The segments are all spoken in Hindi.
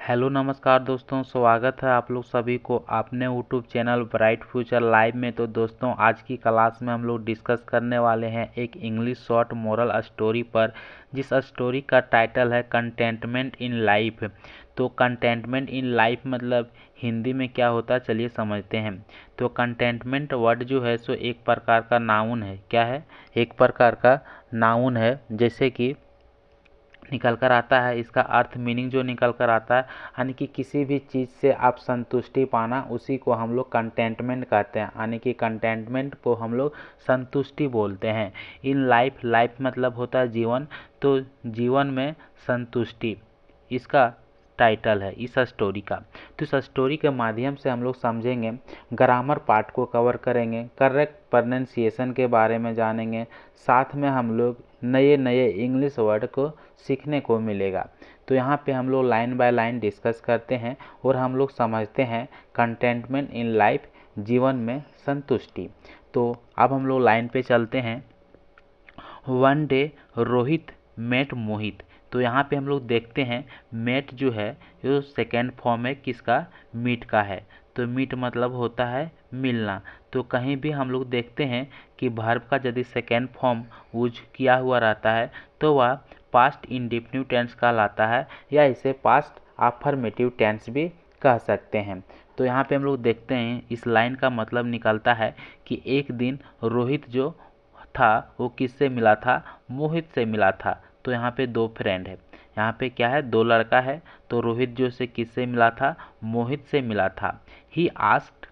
हेलो नमस्कार दोस्तों, स्वागत है आप लोग सभी को अपने YouTube channel bright future live में। तो दोस्तों, आज की क्लास में हम लोग डिस्कस करने वाले हैं एक इंग्लिश शॉर्ट मोरल स्टोरी पर, जिस स्टोरी का टाइटल है कंटेंटमेंट इन लाइफ। तो कंटेंटमेंट इन लाइफ मतलब हिंदी में क्या होता है, चलिए समझते हैं। तो कंटेंटमेंट वर्ड जो है सो एक प्रकार का नाउन है। क्या है? एक प्रकार का नाउन है। जैसे कि निकल कर आता है, इसका अर्थ मीनिंग जो निकल कर आता है, यानी कि किसी भी चीज़ से आप संतुष्टि पाना, उसी को हम लोग कंटेंटमेंट कहते हैं। यानी कि कंटेंटमेंट को हम लोग संतुष्टि बोलते हैं। इन लाइफ, लाइफ मतलब होता है जीवन, तो जीवन में संतुष्टि इसका टाइटल है इस स्टोरी का। तो इस स्टोरी के माध्यम से हम लोग समझेंगे, ग्रामर पार्ट को कवर करेंगे, करेक्ट प्रोनाउंसिएशन के बारे में जानेंगे, साथ में हम लोग नए नए इंग्लिश वर्ड को सीखने को मिलेगा। तो यहाँ पे हम लोग लाइन बाय लाइन डिस्कस करते हैं और हम लोग समझते हैं कंटेंटमेंट इन लाइफ, जीवन में संतुष्टि। तो अब हम लोग लाइन पे चलते हैं। वन डे रोहित मेट मोहित। तो यहाँ पे हम लोग देखते हैं मेट जो है ये सेकेंड फॉर्म है किसका? मीट का है। तो मीट मतलब होता है मिलना। तो कहीं भी हम लोग देखते हैं कि वर्ब का यदि सेकेंड फॉर्म यूज किया हुआ रहता है तो वह पास्ट इंडेफिनिट टेंस कहलाता है, या इसे पास्ट अफर्मेटिव टेंस भी कह सकते हैं। तो यहाँ पे हम लोग देखते हैं इस लाइन का मतलब निकलता है कि एक दिन रोहित जो था वो किससे मिला था? मोहित से मिला था। तो यहाँ पे दो फ्रेंड है, यहाँ पे क्या है? दो लड़का है। तो रोहित जो से किससे मिला था? मोहित से मिला था। ही आस्क्ड,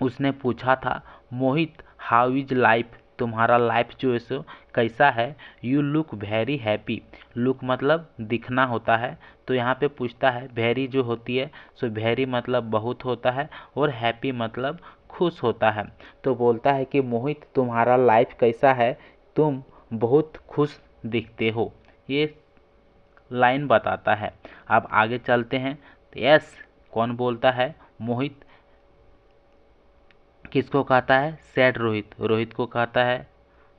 उसने पूछा था, मोहित हाउ इज लाइफ, तुम्हारा लाइफ जो है सो कैसा है? You look very happy. Look मतलब दिखना होता है। तो यहाँ पे पूछता है, वेरी जो होती है सो वेरी मतलब बहुत होता है, और हैप्पी मतलब खुश होता है। तो बोलता है कि मोहित तुम्हारा लाइफ कैसा है, तुम बहुत खुश दिखते हो। ये लाइन बताता है। अब आगे चलते हैं। यस, कौन बोलता है? मोहित किसको कहता है? सैड रोहित, रोहित को कहता है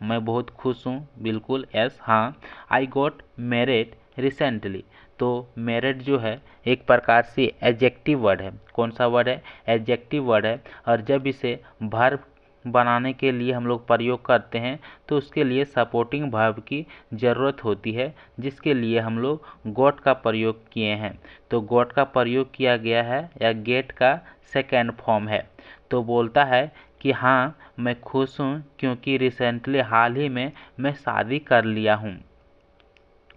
मैं बहुत खुश हूँ। बिल्कुल यस, हाँ। I got married recently. तो मैरिड जो है एक प्रकार से एडजेक्टिव वर्ड है। कौन सा वर्ड है? एडजेक्टिव वर्ड है। और जब इसे वर्ब बनाने के लिए हम लोग प्रयोग करते हैं तो उसके लिए सपोर्टिंग वर्ब की ज़रूरत होती है, जिसके लिए हम लोग गॉट का प्रयोग किए हैं। तो गॉट का प्रयोग किया गया है, या गेट का सेकेंड फॉर्म है। तो बोलता है कि हाँ मैं खुश हूँ क्योंकि रिसेंटली हाल ही में मैं शादी कर लिया हूँ।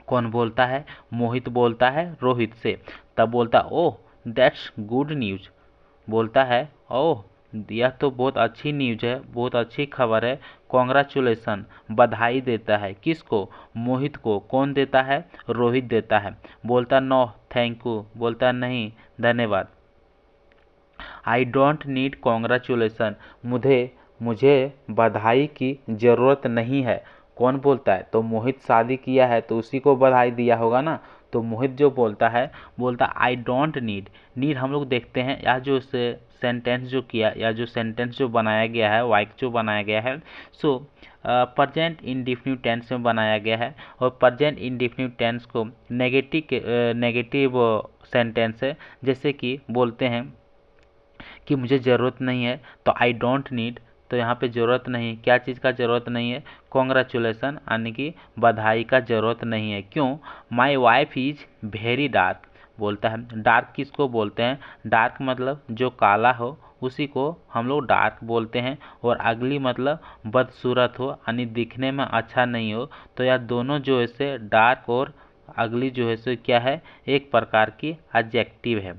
कौन बोलता है? मोहित बोलता है रोहित से। तब बोलता ओह दैट्स गुड न्यूज़। बोलता है ओह यह तो बहुत अच्छी न्यूज़ है, बहुत अच्छी खबर है। कॉन्ग्रेचुलेसन, बधाई देता है। किसको? मोहित को। कौन देता है? रोहित देता है। बोलता नो थैंक यू, बोलता नहीं धन्यवाद। आई डोंट नीड कॉन्ग्रेचुलेसन, मुझे मुझे बधाई की ज़रूरत नहीं है। कौन बोलता है? तो मोहित शादी किया है तो उसी को बधाई दिया होगा ना। तो मोहित जो बोलता है, बोलता आई डोंट नीड। नीड हम लोग देखते हैं यह जो सेंटेंस जो किया, या जो सेंटेंस जो बनाया गया है, वाक्य जो बनाया गया है सो प्रेजेंट इंडेफिनिट टेंस में बनाया गया है। और प्रेजेंट इंडेफिनिट टेंस को नेगेटिव सेंटेंस है। जैसे कि बोलते हैं कि मुझे ज़रूरत नहीं है, तो आई डोंट नीड। तो यहाँ पे ज़रूरत नहीं, क्या चीज़ का ज़रूरत नहीं है? कॉन्ग्रेचुलेसन, यानी कि बधाई का ज़रूरत नहीं है। क्यों? My wife is very dark. बोलता है डार्क किसको बोलते हैं? डार्क मतलब जो काला हो उसी को हम लोग डार्क बोलते हैं। और अगली मतलब बदसूरत हो, यानी दिखने में अच्छा नहीं हो। तो यह दोनों जो है से डार्क और अगली जो है से क्या है? एक प्रकार की एडजेक्टिव है।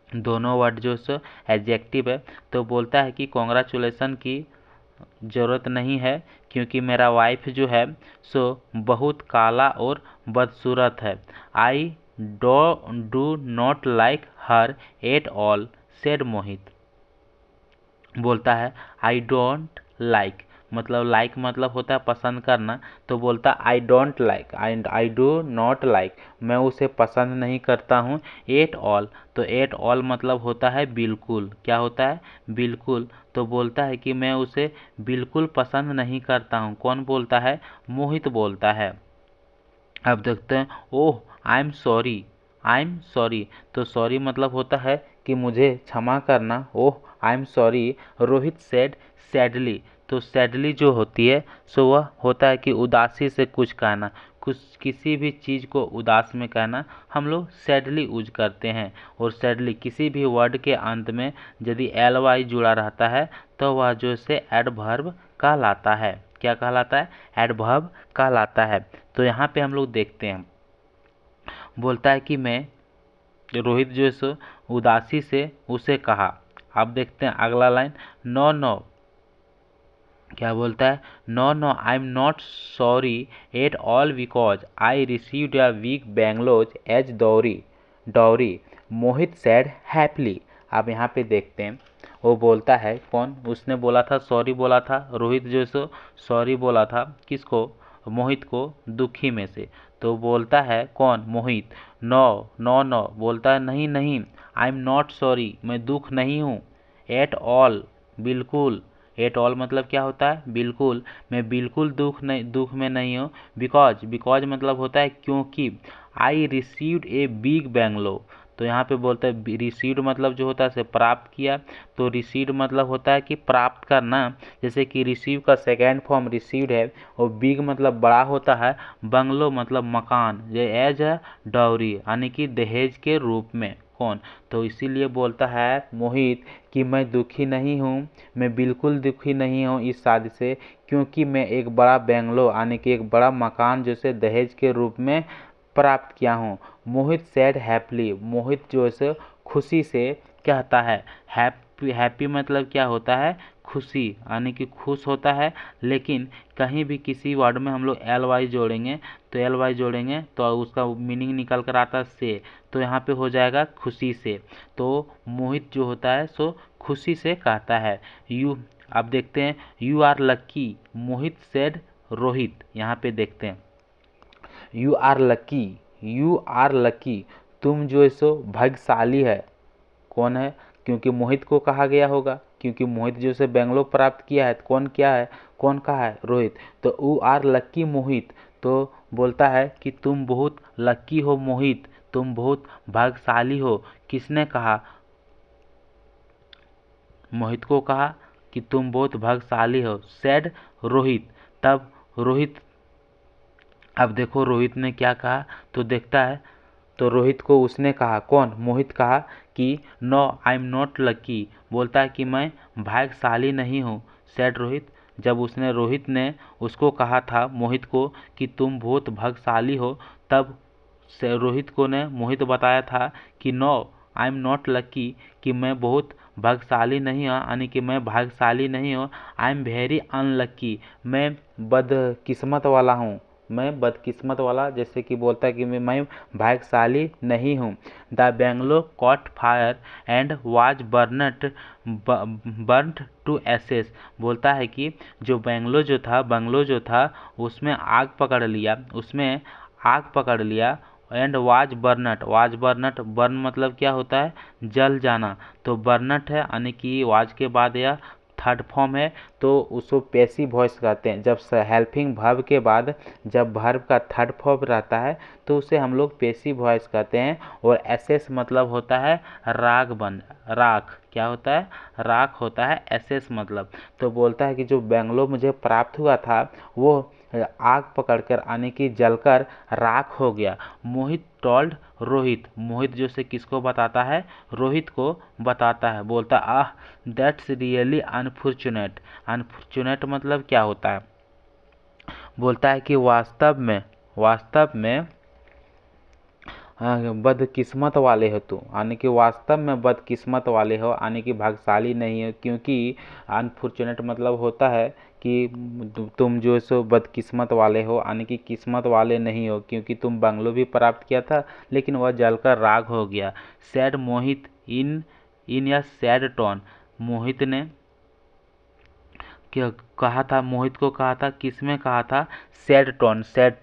दोनों वर्ड जो सो एडजेक्टिव है। तो बोलता है कि कॉन्ग्रेचुलेसन की ज़रूरत नहीं है क्योंकि मेरा वाइफ जो है सो बहुत काला और बदसूरत है। I do not like her at all, said Mohit. बोलता है आई डोंट लाइक, मतलब लाइक मतलब होता है पसंद करना। तो बोलता I don't like and I do not like, मैं उसे पसंद नहीं करता हूँ। एट ऑल, तो एट ऑल मतलब होता है बिल्कुल। क्या होता है? बिल्कुल। तो बोलता है कि मैं उसे बिल्कुल पसंद नहीं करता हूँ। कौन बोलता है? मोहित बोलता है। अब देखते हैं, oh I am sorry, I am sorry. तो सॉरी मतलब होता है कि मुझे क्षमा करना। Oh I am sorry, Rohit said sadly. तो सैडली जो होती है सो वह होता है कि उदासी से कुछ कहना, कुछ किसी भी चीज़ को उदास में कहना हम लोग सैडली यूज करते हैं। और सैडली किसी भी वर्ड के अंत में यदि एल वाई जुड़ा रहता है तो वह जो से एडवर्ब कहलाता है। क्या कहलाता है? एडवर्ब कहलाता है। तो यहाँ पे हम लोग देखते हैं, बोलता है कि मैं रोहित जो है सो उदासी से उसे कहा। अब देखते हैं अगला लाइन, नो नो। क्या बोलता है? No no I am not sorry at all because I received a big bungalow as dowry Mohit said happily. अब यहाँ पे देखते हैं, वो बोलता है कौन? उसने बोला था सॉरी, बोला था रोहित जो सो सॉरी बोला था किसको? मोहित को, दुखी में से। तो बोलता है कौन? मोहित, नो नो नो, बोलता है नहीं नहीं, आई एम नॉट सॉरी, मैं दुख नहीं हूँ, एट ऑल, बिल्कुल। एट ऑल मतलब क्या होता है? बिल्कुल। मैं बिल्कुल दुख में नहीं हूँ। बिकॉज मतलब होता है क्योंकि। I received a big bungalow. तो यहाँ पे बोलता है रिसीव्ड मतलब जो होता है से प्राप्त किया। तो रिसीव्ड मतलब होता है कि प्राप्त करना। जैसे कि रिसीव का सेकेंड फॉर्म रिसीव्ड है, और बिग मतलब बड़ा होता है, बंगलो मतलब मकान, ये एज है डाउरी यानी कि दहेज के रूप में। कौन? तो इसीलिए बोलता है मोहित कि मैं दुखी नहीं हूँ, मैं बिल्कुल दुखी नहीं हूँ इस शादी से, क्योंकि मैं एक बड़ा बैंगलो यानी कि एक बड़ा मकान जैसे दहेज के रूप में प्राप्त किया हूँ। मोहित सैड हैप्पीली, मोहित जो है खुशी से कहता है। हैप्पी मतलब क्या होता है? खुशी यानी कि खुश होता है। लेकिन कहीं भी किसी वर्ड में हम लोग एल वाई जोड़ेंगे तो उसका मीनिंग निकल कर आता है से। तो यहाँ पे हो जाएगा खुशी से। तो मोहित जो होता है सो खुशी से कहता है। यू, अब देखते हैं, you are lucky Mohit said Rohit. यहाँ पे देखते हैं, यू आर लकी, तुम जो है सो भाग्यशाली है। कौन है? क्योंकि मोहित को कहा गया होगा, क्योंकि मोहित जो से बेंगलोर प्राप्त किया है। कौन क्या है? कौन कहा है? रोहित। तो यू आर लक्की मोहित, तो बोलता है कि तुम बहुत लक्की हो मोहित, तुम बहुत भाग्यशाली हो। किसने कहा? मोहित को कहा कि तुम बहुत भाग्यशाली हो, सेड रोहित। तब रोहित, अब देखो रोहित ने क्या कहा, तो देखता है, तो रोहित को उसने कहा, कौन? मोहित कहा कि no I am not lucky, बोलता है कि मैं भाग्यशाली नहीं हूँ, सेड रोहित। जब रोहित ने उसको कहा था मोहित को कि तुम बहुत भाग्यशाली हो, तब से रोहित को ने मोहित बताया था कि no I am not lucky, कि मैं बहुत भाग्यशाली नहीं हूँ यानी कि मैं भाग्यशाली नहीं हूँ। आई एम वेरी अनलकी, मैं बदकिस्मत वाला हूँ, मैं बदकिस्मत वाला, जैसे कि बोलता है कि मैं भाग्यशाली नहीं हूँ। The bungalow caught fire and was burnt to ashes, बोलता है कि जो बंगलो जो था उसमें आग पकड़ लिया एंड वाज बर्नट, बर्न मतलब क्या होता है? जल जाना। तो बर्नट है यानी कि वाज के बाद यह थर्ड फॉर्म है, तो उसको पैसिव वॉइस कहते हैं। जब हेल्पिंग वर्ब के बाद जब वर्ब का थर्ड फॉर्म रहता है तो उसे हम लोग पैसिव वॉइस कहते हैं। और एसेस मतलब होता है राख। क्या होता है? राख होता है एसेस मतलब। तो बोलता है कि जो बेंगलो मुझे प्राप्त हुआ था वो आग पकड़कर यानी कि जलकर राख हो गया। मोहित टोल्ड रोहित, मोहित जो से किसको बताता है? रोहित को बताता है। बोलता आह दैट्स रियली अनफॉर्चुनेट, अनफॉर्चुनेट मतलब क्या होता है? बोलता है कि वास्तव में बदकिस्मत वाले हो तुम, यानी कि वास्तव में बदकिस्मत वाले हो, यानी कि भाग्यशाली नहीं हो। क्योंकि अनफॉर्चुनेट मतलब होता है कि तुम जो सो बदकिस्मत वाले हो, यानी कि किस्मत वाले नहीं हो, क्योंकि तुम बंगलो भी प्राप्त किया था लेकिन वह जलकर राख हो गया। सैड मोहित इन या सैड टोन, मोहित ने क्या कहा था? मोहित को कहा था, किसमें कहा था? सैड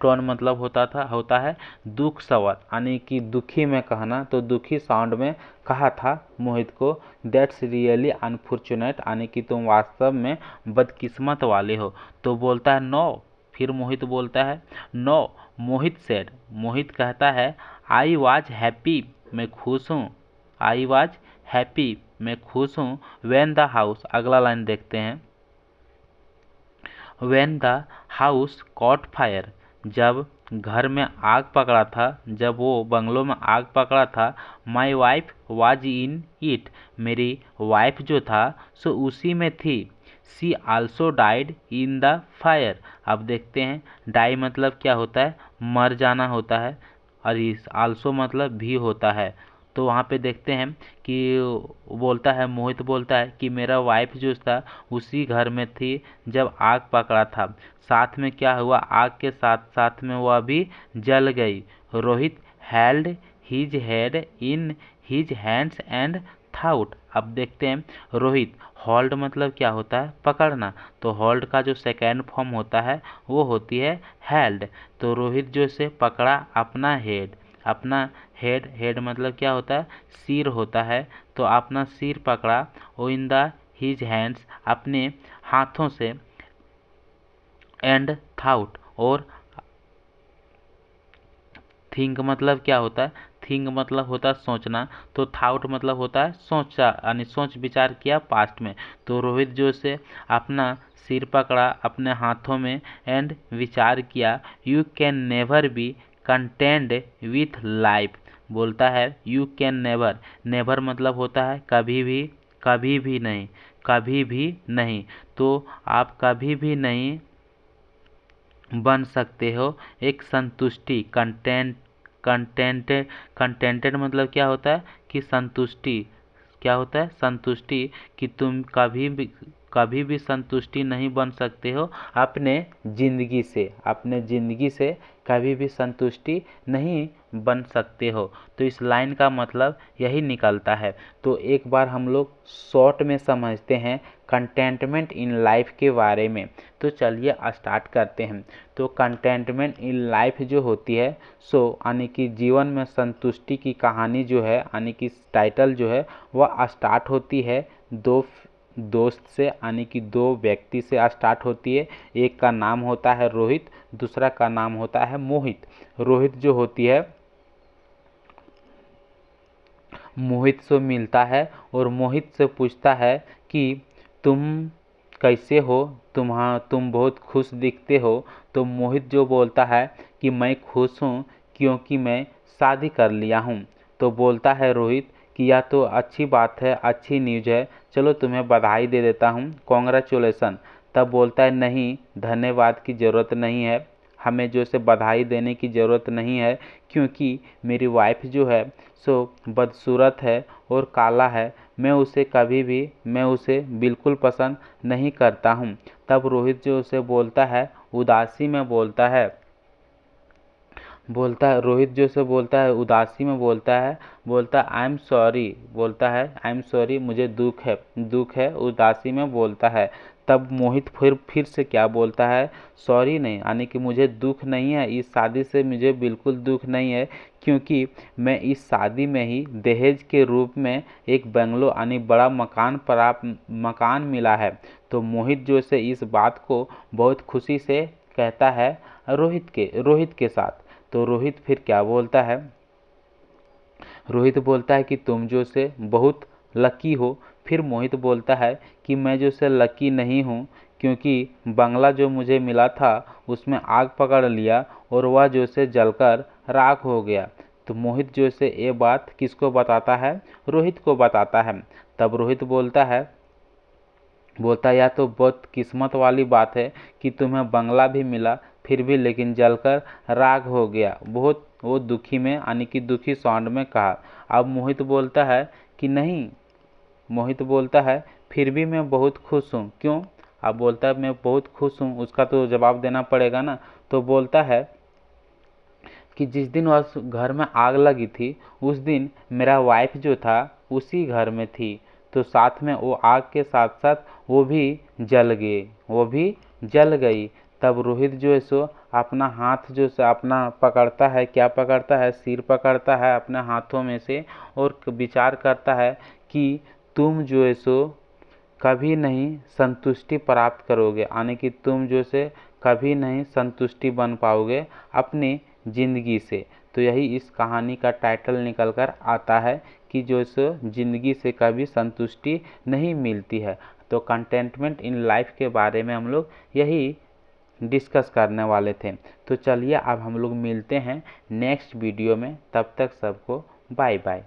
टोन मतलब होता है दुख स्वर, यानी कि दुखी में कहना। तो दुखी साउंड में कहा था मोहित को, दैट्स रियली अनफॉर्चुनेट, यानी कि तुम वास्तव में बदकिस्मत वाले हो। तो बोलता है नो, फिर मोहित बोलता है नो, मोहित कहता है आई वॉज हैप्पी, मैं खुश हूँ। आई वॉज हैप्पी, मैं खुश हूँ। व्हेन द हाउस, अगला लाइन देखते हैं। When the house cot fire, जब घर में आग पकड़ा था, जब वो बंगलों में आग पकड़ा था। My wife was in it, मेरी वाइफ जो था सो उसी में थी। She also died in the fire, अब देखते हैं डाई मतलब क्या होता है, मर जाना होता है, और इस आल्सो मतलब भी होता है। तो वहाँ पे देखते हैं कि बोलता है, मोहित बोलता है कि मेरा वाइफ जो था उसी घर में थी जब आग पकड़ा था। साथ में क्या हुआ, आग के साथ साथ में वह भी जल गई। Rohit held his head in his hands and thought, अब देखते हैं रोहित, होल्ड मतलब क्या होता है, पकड़ना, तो होल्ड का जो सेकेंड फॉर्म होता है वो होती है हेल्ड। तो रोहित जो से पकड़ा अपना हेड, अपना हेड, हेड मतलब क्या होता है, सिर होता है, तो अपना सिर पकड़ा। ओ इन द हिज हैंड्स, अपने हाथों से, एंड थाउट, और थिंक मतलब क्या होता है, थिंक मतलब होता है सोचना, तो थाउट मतलब होता है सोचा, यानी सोच विचार किया पास्ट में। तो रोहित जो से अपना सिर पकड़ा अपने हाथों में एंड विचार किया। You can never be content with life, बोलता है यू कैन नेवर, नेवर मतलब होता है कभी भी, कभी भी नहीं, कभी भी नहीं, तो आप कभी भी नहीं बन सकते हो एक संतुष्टि, कंटेंटेड मतलब क्या होता है कि संतुष्टि, क्या होता है संतुष्टि, कि तुम कभी भी संतुष्टि नहीं बन सकते हो अपने ज़िंदगी से, अपने ज़िंदगी से कभी भी संतुष्टि नहीं बन सकते हो। तो इस लाइन का मतलब यही निकलता है। तो एक बार हम लोग शॉर्ट में समझते हैं कंटेंटमेंट इन लाइफ के बारे में। तो चलिए स्टार्ट करते हैं। तो कंटेंटमेंट इन लाइफ जो होती है सो यानी कि जीवन में संतुष्टि की कहानी जो है, यानी कि टाइटल जो है वह स्टार्ट होती है दो दोस्त से, यानी कि दो व्यक्ति से स्टार्ट होती है। एक का नाम होता है रोहित, दूसरा का नाम होता है मोहित। रोहित जो होती है मोहित से मिलता है और मोहित से पूछता है कि तुम कैसे हो, तुम बहुत खुश दिखते हो। तो मोहित जो बोलता है कि मैं खुश हूँ क्योंकि मैं शादी कर लिया हूँ। तो बोलता है रोहित कि यह तो अच्छी बात है, अच्छी न्यूज़ है, चलो तुम्हें बधाई दे देता हूँ, कॉन्ग्रेचुलेसन। तब बोलता है नहीं, धन्यवाद की ज़रूरत नहीं है, हमें जो से बधाई देने की ज़रूरत नहीं है, क्योंकि मेरी वाइफ जो है सो बदसूरत है और काला है, मैं उसे बिल्कुल पसंद नहीं करता हूँ। तब रोहित जो उसे बोलता है, उदासी में रोहित जो से बोलता है उदासी में बोलता है आई एम सॉरी, बोलता है आई एम सॉरी, मुझे दुख है, उदासी में बोलता है। तब मोहित फिर से क्या बोलता है, सॉरी नहीं, यानी कि मुझे दुख नहीं है, इस शादी से मुझे बिल्कुल दुख नहीं है, क्योंकि मैं इस शादी में ही दहेज के रूप में एक बंगलो यानी बड़ा मकान मिला है। तो मोहित जो से इस बात को बहुत खुशी से कहता है रोहित के साथ। तो रोहित फिर क्या बोलता है, रोहित बोलता है कि तुम जो से बहुत लकी हो। फिर मोहित बोलता है कि मैं जो से लकी नहीं हूँ, क्योंकि बंगला जो मुझे मिला था उसमें आग पकड़ लिया और वह जो से जलकर राख हो गया। तो मोहित जो से ये बात किसको बताता है, रोहित को बताता है। तब रोहित बोलता है यह तो बहुत किस्मत वाली बात है कि तुम्हें बंगला भी मिला फिर भी लेकिन जलकर राख हो गया, बहुत वो दुखी में यानी कि दुखी साउंड में कहा। अब मोहित बोलता है कि नहीं, मोहित बोलता है फिर भी मैं बहुत खुश हूँ, क्यों। अब बोलता है मैं बहुत खुश हूँ, उसका तो जवाब देना पड़ेगा ना। तो बोलता है कि जिस दिन उस घर में आग लगी थी उस दिन मेरा वाइफ जो था उसी घर में थी, तो साथ में वो आग के साथ साथ वो भी जल गई। तब रोहित जो है सो अपना हाथ जो से अपना पकड़ता है, क्या पकड़ता है, सिर पकड़ता है अपने हाथों में से और विचार करता है कि तुम जो है सो कभी नहीं संतुष्टि प्राप्त करोगे, यानी कि तुम जो से कभी नहीं संतुष्टि बन पाओगे अपनी जिंदगी से। तो यही इस कहानी का टाइटल निकल कर आता है कि जो इस ज़िंदगी से कभी संतुष्टि नहीं मिलती है। तो कंटेंटमेंट इन लाइफ के बारे में हम लोग यही डिस्कस करने वाले थे। तो चलिए अब हम लोग मिलते हैं नेक्स्ट वीडियो में, तब तक सबको बाय बाय।